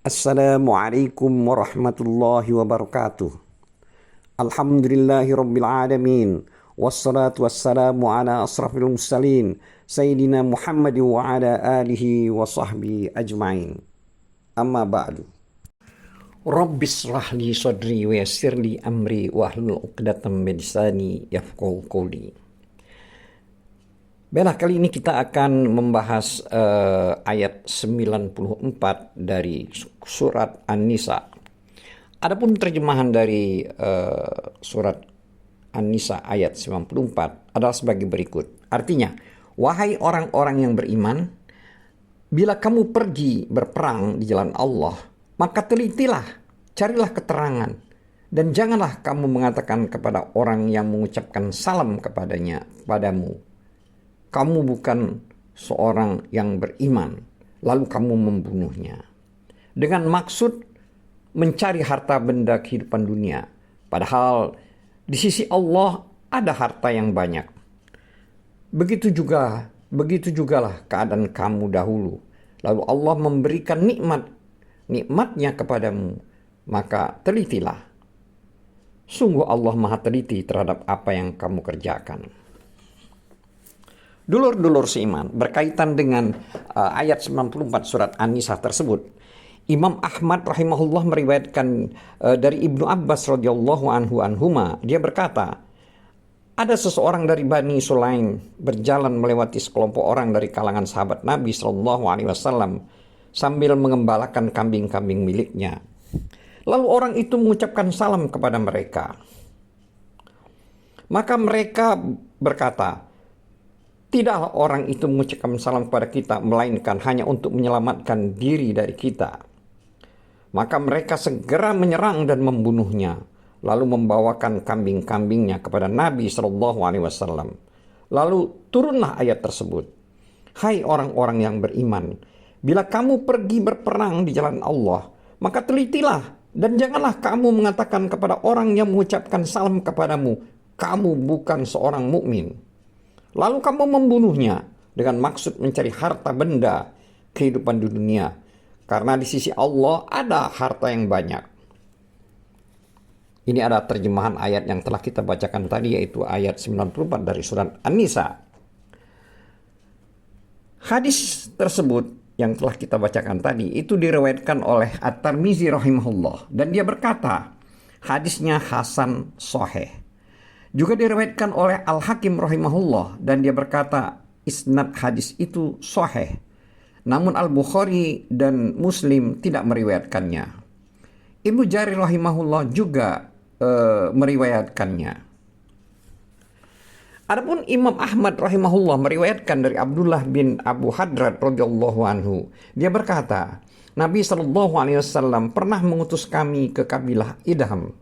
Assalamualaikum warahmatullahi wabarakatuh. Alhamdulillahi rabbil alamin. Wassalatu wassalamu ala asrafil mursalin Sayyidina Muhammad wa ala alihi wa sahbihi ajma'in. Amma ba'du. Rabbis rahli sadri wa yassirli amri wahlul uqdatam min lisani yafqahu qawli. Baiklah, kali ini kita akan membahas ayat 94 dari surat An-Nisa. Adapun terjemahan dari surat An-Nisa ayat 94 adalah sebagai berikut. Artinya, wahai orang-orang yang beriman, bila kamu pergi berperang di jalan Allah, maka telitilah, carilah keterangan, dan janganlah kamu mengatakan kepada orang yang mengucapkan salam padamu, kamu bukan seorang yang beriman, lalu kamu membunuhnya. Dengan maksud mencari harta benda kehidupan dunia. Padahal di sisi Allah ada harta yang banyak. Begitu jugalah keadaan kamu dahulu. Lalu Allah memberikan nikmatnya kepadamu. Maka telitilah. Sungguh Allah maha teliti terhadap apa yang kamu kerjakan. Dulur-dulur seiman, berkaitan dengan ayat 94 surat An-Nisa tersebut, Imam Ahmad rahimahullah meriwayatkan dari Ibnu Abbas radhiyallahu anhuma, dia berkata, ada seseorang dari Bani Sulaim berjalan melewati sekelompok orang dari kalangan sahabat Nabi SAW sambil mengembalakan kambing-kambing miliknya. Lalu orang itu mengucapkan salam kepada mereka. Maka mereka berkata, tidaklah orang itu mengucapkan salam kepada kita, melainkan hanya untuk menyelamatkan diri dari kita. Maka mereka segera menyerang dan membunuhnya, lalu membawakan kambing-kambingnya kepada Nabi SAW. Lalu turunlah ayat tersebut. Hai orang-orang yang beriman, bila kamu pergi berperang di jalan Allah, maka telitilah, dan janganlah kamu mengatakan kepada orang yang mengucapkan salam kepadamu, kamu bukan seorang mukmin. Lalu kamu membunuhnya dengan maksud mencari harta benda kehidupan di dunia. Karena di sisi Allah ada harta yang banyak. Ini adalah terjemahan ayat yang telah kita bacakan tadi, yaitu ayat 94 dari surat An-Nisa. Hadis tersebut yang telah kita bacakan tadi itu diriwayatkan oleh At-Tirmizi rahimahullah. Dan dia berkata, hadisnya hasan sahih. Juga diriwayatkan oleh Al-Hakim rahimahullah, dan dia berkata isnad hadis itu sahih. Namun Al-Bukhari dan Muslim tidak meriwayatkannya. Ibnu Jarir rahimahullah juga meriwayatkannya. Adapun Imam Ahmad rahimahullah meriwayatkan dari Abdullah bin Abu Hadrat radhiyallahu anhu. Dia berkata, Nabi SAW pernah mengutus kami ke kabilah Idham.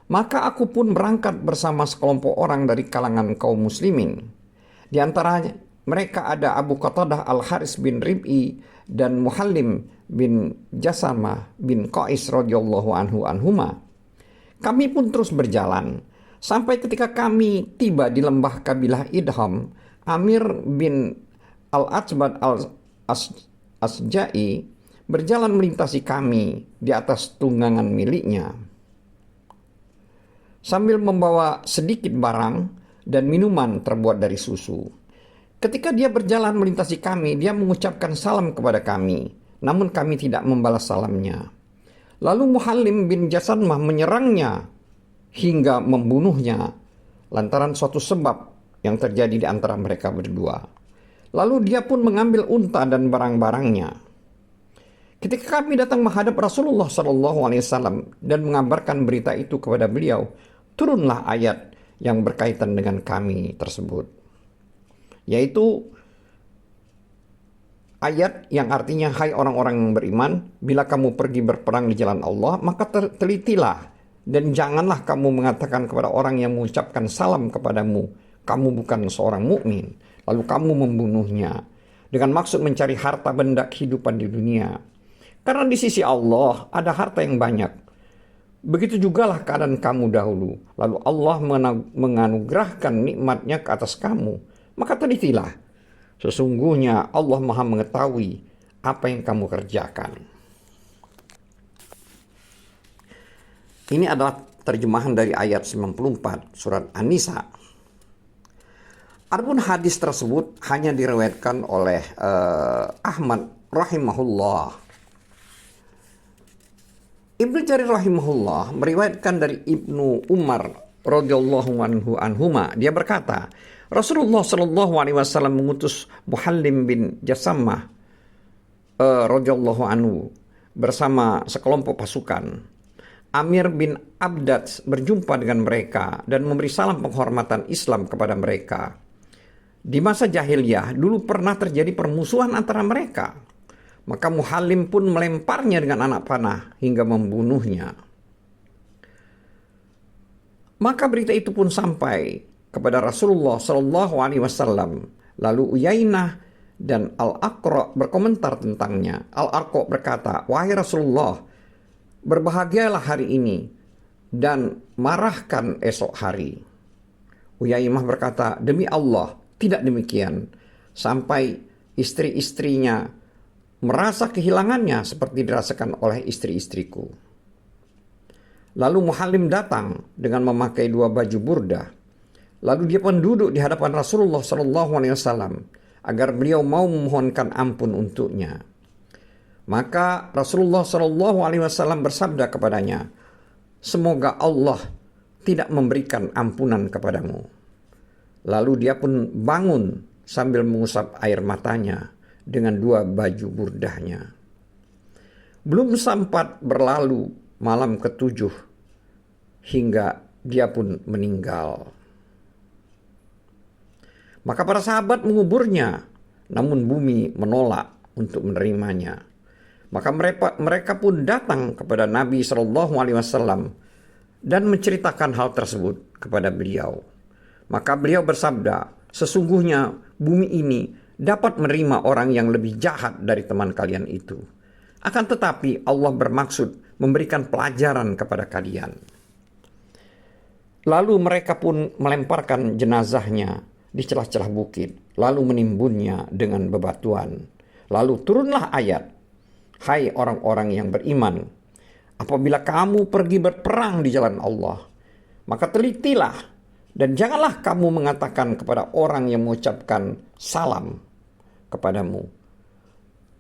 Maka aku pun berangkat bersama sekelompok orang dari kalangan kaum muslimin. Di antaranya mereka ada Abu Qatadah Al-Haris bin Rib'i dan Muhallim bin Jasamah bin Qais radhiyallahu anhuma. Kami pun terus berjalan sampai ketika kami tiba di lembah kabilah Idham. Amir bin Al-Atsbad Al-Asja'i berjalan melintasi kami di atas tunggangan miliknya, sambil membawa sedikit barang dan minuman terbuat dari susu. Ketika dia berjalan melintasi kami, dia mengucapkan salam kepada kami, namun kami tidak membalas salamnya. Lalu Muhallim bin Jasamah menyerangnya hingga membunuhnya lantaran suatu sebab yang terjadi di antara mereka berdua. Lalu dia pun mengambil unta dan barang-barangnya. Ketika kami datang menghadap Rasulullah SAW dan mengabarkan berita itu kepada beliau, turunlah ayat yang berkaitan dengan kami tersebut, yaitu ayat yang artinya, hai orang-orang yang beriman, bila kamu pergi berperang di jalan Allah, maka telitilah, dan janganlah kamu mengatakan kepada orang yang mengucapkan salam kepadamu, kamu bukan seorang mukmin, lalu kamu membunuhnya dengan maksud mencari harta benda kehidupan di dunia. Karena di sisi Allah ada harta yang banyak. Begitu jugalah keadaan kamu dahulu. Lalu Allah menganugerahkan nikmatnya ke atas kamu. Maka telitilah. Sesungguhnya Allah maha mengetahui apa yang kamu kerjakan. Ini adalah terjemahan dari ayat 94 surat An-Nisa. Adapun hadis tersebut hanya diriwayatkan oleh Ahmad rahimahullah. Ibnu Jarir rahimahullah meriwayatkan dari Ibnu Umar radhiyallahu anhuma. Dia berkata, Rasulullah shallallahu alaihi wasallam mengutus Muhallim bin Jasamah radhiyallahu anhu bersama sekelompok pasukan. Amir bin Abdad berjumpa dengan mereka dan memberi salam penghormatan Islam kepada mereka. Di masa jahiliyah dulu pernah terjadi permusuhan antara mereka. Maka Muhallim pun melemparnya dengan anak panah hingga membunuhnya. Maka berita itu pun sampai kepada Rasulullah Shallallahu Alaihi Wasallam. Lalu Uyainah dan Al-Aqra berkomentar tentangnya. Al-Aqra berkata, wahai Rasulullah, berbahagialah hari ini dan marahkan esok hari. Uyainah berkata, demi Allah, tidak demikian. Sampai istri-istrinya merasa kehilangannya seperti dirasakan oleh istri-istriku. Lalu Muhallim datang dengan memakai 2 baju burdah. Lalu dia pun duduk di hadapan Rasulullah SAW agar beliau mau memohonkan ampun untuknya. Maka Rasulullah SAW bersabda kepadanya, semoga Allah tidak memberikan ampunan kepadamu. Lalu dia pun bangun sambil mengusap air matanya dengan 2 baju burdahnya. Belum sempat berlalu malam ke-7 hingga dia pun meninggal. Maka para sahabat menguburnya, namun bumi menolak untuk menerimanya. Maka mereka pun datang kepada Nabi SAW dan menceritakan hal tersebut kepada beliau. Maka beliau bersabda, sesungguhnya bumi ini dapat menerima orang yang lebih jahat dari teman kalian itu. Akan tetapi Allah bermaksud memberikan pelajaran kepada kalian. Lalu mereka pun melemparkan jenazahnya di celah-celah bukit, lalu menimbunnya dengan bebatuan. Lalu turunlah ayat, hai orang-orang yang beriman, apabila kamu pergi berperang di jalan Allah, maka telitilah dan janganlah kamu mengatakan kepada orang yang mengucapkan salam kepadamu,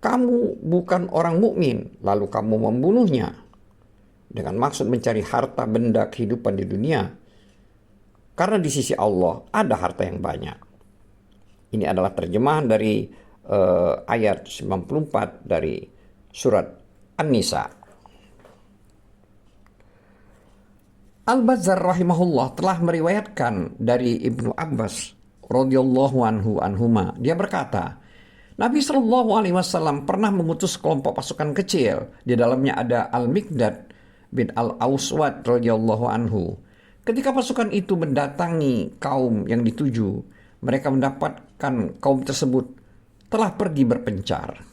kamu bukan orang mukmin, lalu kamu membunuhnya dengan maksud mencari harta benda kehidupan di dunia, karena di sisi Allah ada harta yang banyak. Ini adalah terjemahan dari ayat 94 dari surat An-Nisa. Al-Bazzar rahimahullah telah meriwayatkan dari Ibnu Abbas radhiyallahu anhuma. Dia berkata, Nabi Shallallahu Alaihi Wasallam pernah mengutus kelompok pasukan kecil. Di dalamnya ada Al-Miqdad bin Al-Awswad radhiyallahu anhu. Ketika pasukan itu mendatangi kaum yang dituju, mereka mendapatkan kaum tersebut telah pergi berpencar.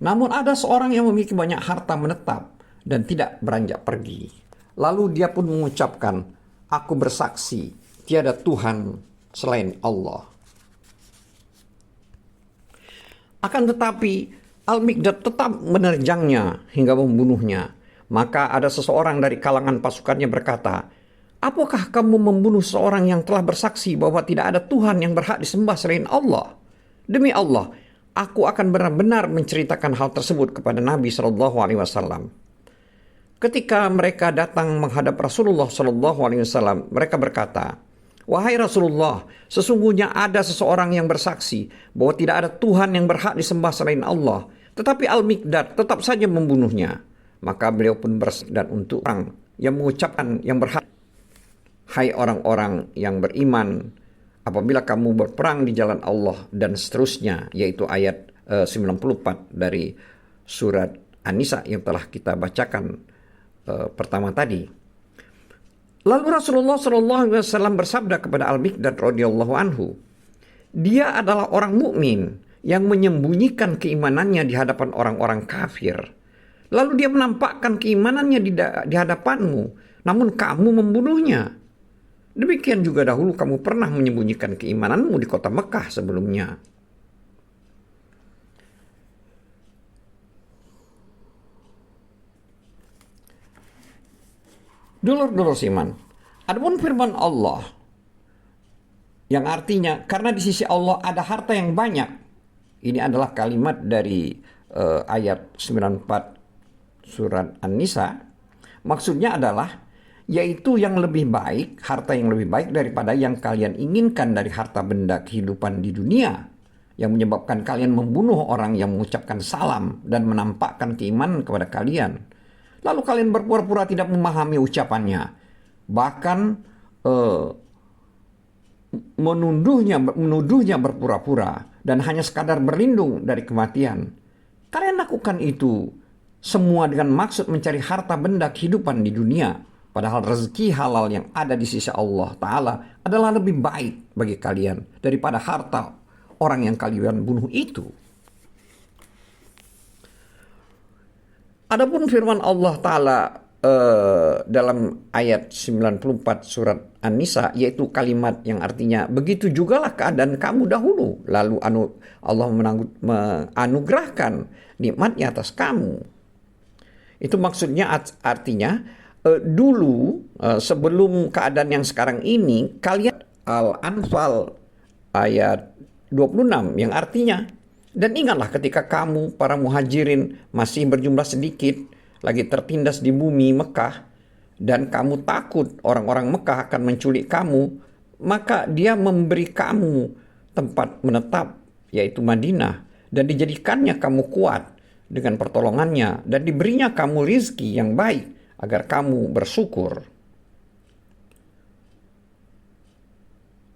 Namun ada seorang yang memiliki banyak harta menetap dan tidak beranjak pergi. Lalu dia pun mengucapkan, aku bersaksi tiada Tuhan selain Allah. Akan tetapi Al-Miqdad tetap menerjangnya hingga membunuhnya. Maka ada seseorang dari kalangan pasukannya berkata, apakah kamu membunuh seorang yang telah bersaksi bahwa tidak ada Tuhan yang berhak disembah selain Allah? Demi Allah, aku akan benar-benar menceritakan hal tersebut kepada Nabi SAW. Ketika mereka datang menghadap Rasulullah SAW, mereka berkata, wahai Rasulullah, sesungguhnya ada seseorang yang bersaksi bahwa tidak ada Tuhan yang berhak disembah selain Allah, tetapi Al-Miqdad tetap saja membunuhnya. Maka beliau pun bersedan untuk orang yang mengucapkan yang berhak, hai orang-orang yang beriman, apabila kamu berperang di jalan Allah dan seterusnya, yaitu ayat 94 dari surat An-Nisa yang telah kita bacakan pertama tadi. Lalu Rasulullah SAW bersabda kepada Al-Miqdad radhiyallahu anhu, dia adalah orang mukmin yang menyembunyikan keimanannya di hadapan orang-orang kafir. Lalu dia menampakkan keimanannya di hadapanmu, namun kamu membunuhnya. Demikian juga dahulu kamu pernah menyembunyikan keimananmu di kota Mekah sebelumnya. Dulur-dulur iman, adapun firman Allah yang artinya karena di sisi Allah ada harta yang banyak. Ini adalah kalimat dari ayat 94 surat An-Nisa. Maksudnya adalah yaitu yang lebih baik, harta yang lebih baik daripada yang kalian inginkan dari harta benda kehidupan di dunia, yang menyebabkan kalian membunuh orang yang mengucapkan salam dan menampakkan keimanan kepada kalian. Lalu kalian berpura-pura tidak memahami ucapannya, bahkan menuduhnya berpura-pura dan hanya sekadar berlindung dari kematian. Kalian lakukan itu semua dengan maksud mencari harta benda kehidupan di dunia, padahal rezeki halal yang ada di sisi Allah Ta'ala adalah lebih baik bagi kalian daripada harta orang yang kalian bunuh itu. Adapun firman Allah Ta'ala dalam ayat 94 surat An-Nisa, yaitu kalimat yang artinya begitu jugalah keadaan kamu dahulu, lalu Allah menganugerahkan nikmatnya atas kamu. Itu maksudnya artinya dulu sebelum keadaan yang sekarang ini, kalian Al-Anfal ayat 26 yang artinya, dan ingatlah ketika kamu para muhajirin masih berjumlah sedikit lagi tertindas di bumi Mekah, dan kamu takut orang-orang Mekah akan menculik kamu, maka dia memberi kamu tempat menetap, yaitu Madinah, dan dijadikannya kamu kuat dengan pertolongannya, dan diberinya kamu rizki yang baik agar kamu bersyukur.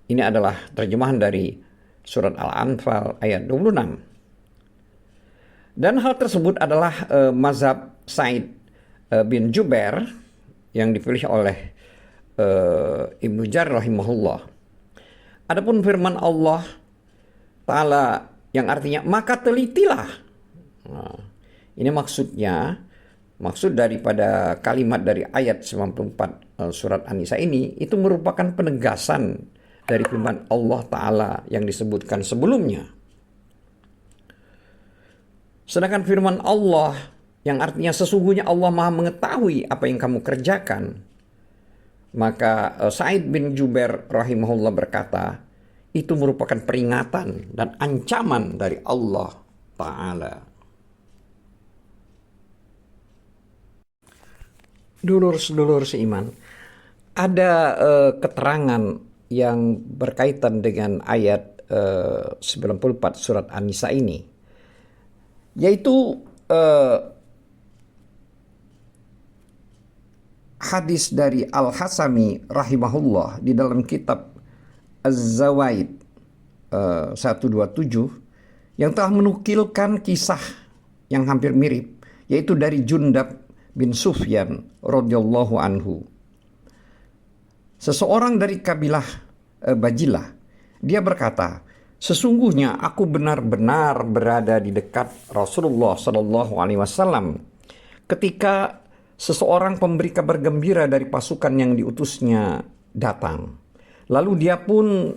Ini adalah terjemahan dari surat Al-Anfal ayat 26. Dan hal tersebut adalah mazhab Sa'id bin Jubair yang dipilih oleh Ibnu Jarir rahimahullah. Adapun firman Allah Ta'ala yang artinya maka telitilah. Nah, ini maksud daripada kalimat dari ayat 94 surat An-Nisa ini, itu merupakan penegasan dari firman Allah Ta'ala yang disebutkan sebelumnya. Sedangkan firman Allah yang artinya sesungguhnya Allah Maha mengetahui apa yang kamu kerjakan, maka Sa'id bin Jubair rahimahullah berkata, itu merupakan peringatan dan ancaman dari Allah Ta'ala. Dulur-dulur seiman, ada keterangan yang berkaitan dengan ayat 94 surat An-Nisa ini, yaitu hadis dari Al-Hasami rahimahullah di dalam kitab Az-Zawaid 127 yang telah menukilkan kisah yang hampir mirip, yaitu dari Jundab bin Sufyan radhiyallahu anhu. Seseorang dari kabilah Bajilah, dia berkata, sesungguhnya aku benar-benar berada di dekat Rasulullah Sallallahu Alaihi Wasallam ketika seseorang pemberi kabar gembira dari pasukan yang diutusnya datang. Lalu dia pun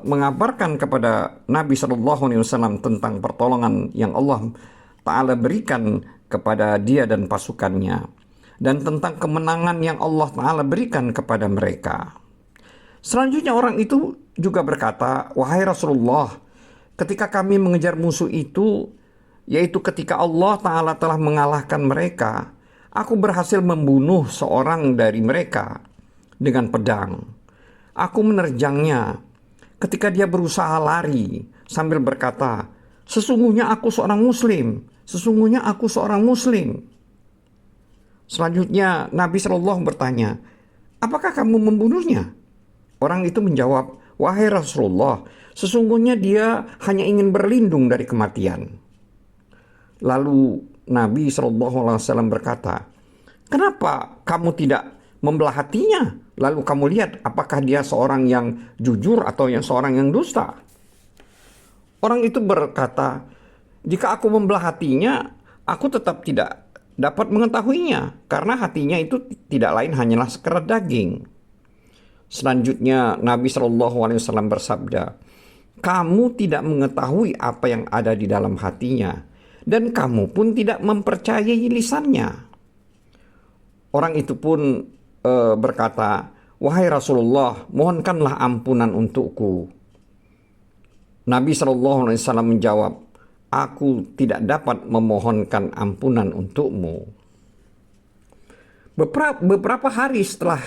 mengabarkan kepada Nabi Sallallahu Alaihi Wasallam tentang pertolongan yang Allah Ta'ala berikan kepada dia dan pasukannya, dan tentang kemenangan yang Allah Ta'ala berikan kepada mereka. Selanjutnya orang itu juga berkata, wahai Rasulullah, ketika kami mengejar musuh itu, yaitu ketika Allah Ta'ala telah mengalahkan mereka, aku berhasil membunuh seorang dari mereka dengan pedang. Aku menerjangnya ketika dia berusaha lari sambil berkata, sesungguhnya aku seorang muslim, sesungguhnya aku seorang muslim. Selanjutnya Nabi SAW bertanya, apakah kamu membunuhnya? Orang itu menjawab, wahai Rasulullah, sesungguhnya dia hanya ingin berlindung dari kematian. Lalu Nabi SAW berkata, kenapa kamu tidak membelah hatinya? Lalu kamu lihat apakah dia seorang yang jujur atau seorang yang dusta? Orang itu berkata, jika aku membelah hatinya, aku tetap tidak dapat mengetahuinya, karena hatinya itu tidak lain hanyalah sekedar daging. Selanjutnya Nabi SAW bersabda, kamu tidak mengetahui apa yang ada di dalam hatinya, dan kamu pun tidak mempercayai lisannya. Orang itu pun berkata, "Wahai Rasulullah, mohonkanlah ampunan untukku." Nabi SAW menjawab, "Aku tidak dapat memohonkan ampunan untukmu." Beberapa hari setelah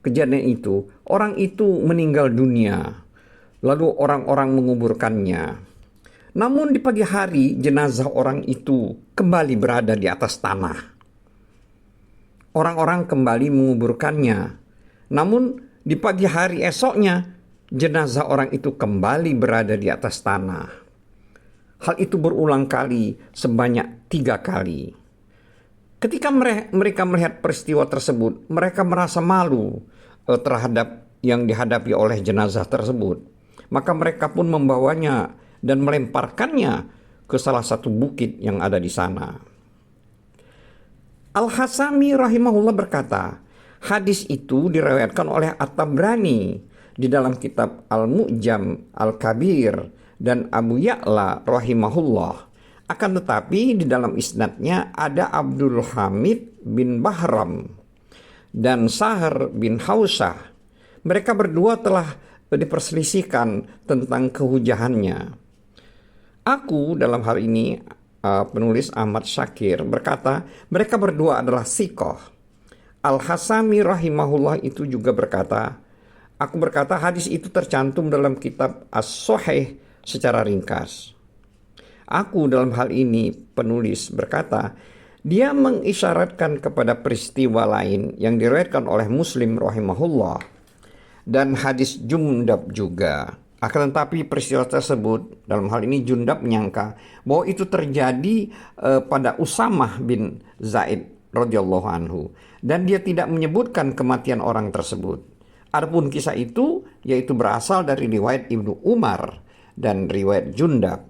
kejadian itu, orang itu meninggal dunia. Lalu orang-orang menguburkannya. Namun di pagi hari, jenazah orang itu kembali berada di atas tanah. Orang-orang kembali menguburkannya. Namun di pagi hari esoknya, jenazah orang itu kembali berada di atas tanah. Hal itu berulang kali sebanyak 3 kali. Ketika mereka melihat peristiwa tersebut, mereka merasa malu terhadap yang dihadapi oleh jenazah tersebut. Maka mereka pun membawanya dan melemparkannya ke salah satu bukit yang ada di sana. Al-Hasami rahimahullah berkata, hadis itu diriwayatkan oleh At-Tabrani di dalam kitab Al-Mu'jam Al-Kabir dan Abu Ya'la rahimahullah. Akan tetapi di dalam isnadnya ada Abdul Hamid bin Bahram dan Sahar bin Hausah. Mereka berdua telah diperselisihkan tentang kehujahannya. Aku dalam hal ini penulis Ahmad Syakir berkata mereka berdua adalah sikoh. Al-Hasami rahimahullah itu juga berkata, aku berkata hadis itu tercantum dalam kitab As-Sahih secara ringkas. Aku dalam hal ini penulis berkata dia mengisyaratkan kepada peristiwa lain yang diriwayatkan oleh Muslim rahimahullah dan hadis Jundab juga. Akan tetapi peristiwa tersebut, dalam hal ini Jundab menyangka bahwa itu terjadi pada Usamah bin Zaid radhiyallahu anhu dan dia tidak menyebutkan kematian orang tersebut. Adapun kisah itu yaitu berasal dari riwayat Ibnu Umar dan riwayat Jundab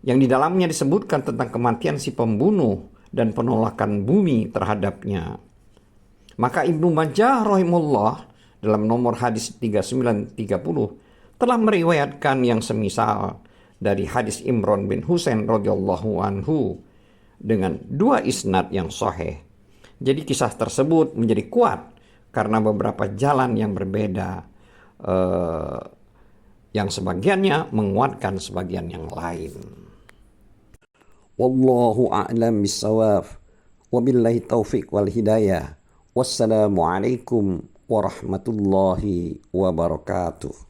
yang di dalamnya disebutkan tentang kematian si pembunuh dan penolakan bumi terhadapnya. Maka Ibnu Majah rahimahullah dalam nomor hadis 3930 telah meriwayatkan yang semisal dari hadis Imran bin Husain radhiyallahu anhu dengan 2 isnad yang sahih. Jadi kisah tersebut menjadi kuat karena beberapa jalan yang berbeda, yang sebagiannya menguatkan sebagian yang lain. Wallahu a'lam bissawab. Wabillahi taufiq wal hidayah. Wassalamualaikum warahmatullahi wabarakatuh.